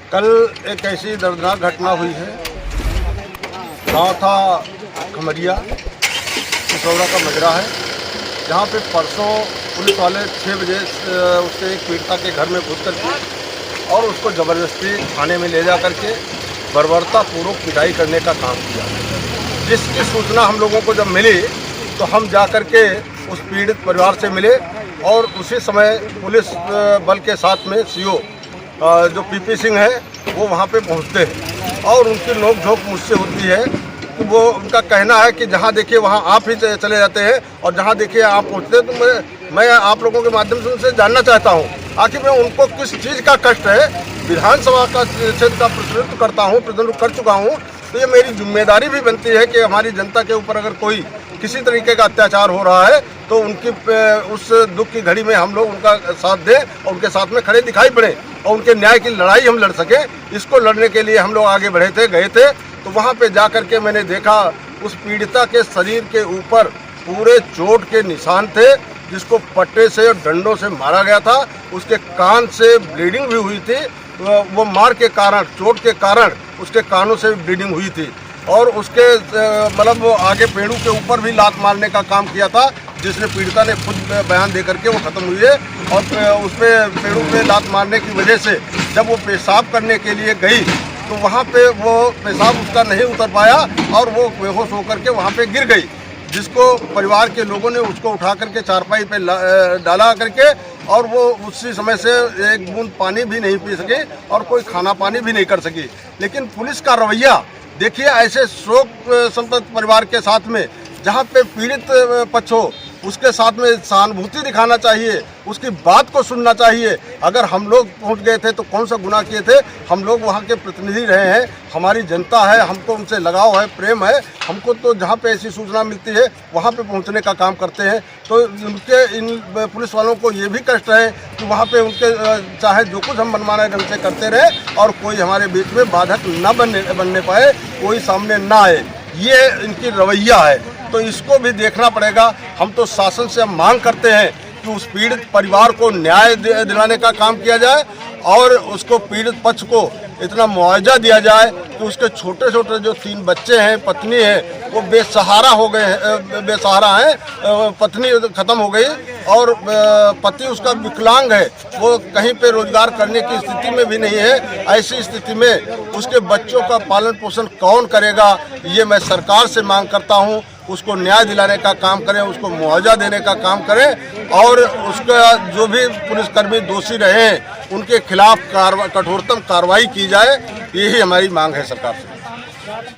कल एक ऐसी दर्दनाक घटना हुई है। गांव था खमरिया, पिसौरा का मजरा है, जहां पे परसों पुलिस वाले 6 बजे उसके एक पीड़िता के घर में घुस करके और उसको ज़बरदस्ती थाने में ले जा करके बर्बरतापूर्वक पिटाई करने का काम किया। जिसकी सूचना हम लोगों को जब मिली तो हम जा करके उस पीड़ित परिवार से मिले और उसी समय पुलिस बल के साथ में सीओ जो पीपी सिंह है वो वहाँ पे पहुँचते हैं और उनकी नोक झोंक मुझसे होती है कि वो उनका कहना है कि जहाँ देखिए वहाँ आप ही चले जाते हैं और जहाँ देखिए आप पहुँचते हैं। तो मैं आप लोगों के माध्यम से उनसे जानना चाहता हूँ आखिर में उनको किस चीज़ का कष्ट है। विधानसभा का क्षेत्र का प्रतिनिधित्व करता हूँ, प्रतिनिधित्व कर चुका हूँ, तो ये मेरी जिम्मेदारी भी बनती है कि हमारी जनता के ऊपर अगर कोई किसी तरीके का अत्याचार हो रहा है तो उनकी उस दुख की घड़ी में हम लोग उनका साथ दें और उनके साथ में खड़े दिखाई पड़े और उनके न्याय की लड़ाई हम लड़ सकें। इसको लड़ने के लिए हम लोग आगे बढ़े थे, गए थे। तो वहाँ पे जा कर के मैंने देखा उस पीड़िता के शरीर के ऊपर पूरे चोट के निशान थे, जिसको पट्टे से और डंडों से मारा गया था। उसके कान से ब्लीडिंग भी हुई थी, वो मार के कारण, चोट के कारण उसके कानों से ब्लीडिंग हुई थी और उसके मतलब वो आगे पेड़ों के ऊपर भी लात मारने का काम किया था, जिसने पीड़िता ने खुद बयान दे करके वो ख़त्म हुई है। और उस पर पेड़ों पे लात मारने की वजह से जब वो पेशाब करने के लिए गई तो वहाँ पे वो पेशाब उसका नहीं उतर पाया और वो बेहोश होकर के वहाँ पे गिर गई, जिसको परिवार के लोगों ने उसको उठा करके चारपाई पे डाला करके और वो उसी समय से एक बूंद पानी भी नहीं पी सके और कोई खाना पानी भी नहीं कर सकी। लेकिन पुलिस का रवैया देखिए, ऐसे शोक संतप्त परिवार के साथ में जहाँ पे पीड़ित पक्ष हो उसके साथ में सहानुभूति दिखाना चाहिए, उसकी बात को सुनना चाहिए। अगर हम लोग पहुँच गए थे तो कौन सा गुनाह किए थे? हम लोग वहाँ के प्रतिनिधि रहे हैं, हमारी जनता है, हमको उनसे लगाव है, प्रेम है। हमको तो जहाँ पे ऐसी सूचना मिलती है वहाँ पे पहुँचने का काम करते हैं। तो उनके इन पुलिस वालों को ये भी कष्ट है कि वहाँ पे उनके चाहे जो कुछ हम मनमाने ढंग से करते रहे और कोई हमारे बीच में बाधक न बनने पाए, कोई सामने ना आए। ये इनकी रवैया है, तो इसको भी देखना पड़ेगा। हम तो शासन से मांग करते हैं कि उस पीड़ित परिवार को न्याय दिलाने का काम किया जाए और उसको पीड़ित पक्ष को इतना मुआवजा दिया जाए कि उसके छोटे छोटे जो 3 बच्चे हैं, पत्नी है, वो बेसहारा हो गए हैं, बेसहारा हैं, पत्नी ख़त्म हो गई और पति उसका विकलांग है, वो कहीं पे रोजगार करने की स्थिति में भी नहीं है। ऐसी स्थिति में उसके बच्चों का पालन पोषण कौन करेगा? ये मैं सरकार से मांग करता हूँ, उसको न्याय दिलाने का काम करें, उसको मुआवजा देने का काम करें और उसका जो भी पुलिसकर्मी दोषी रहे हैं उनके खिलाफ कठोरतम कार्रवाई की जाए। यही हमारी मांग है सरकार से।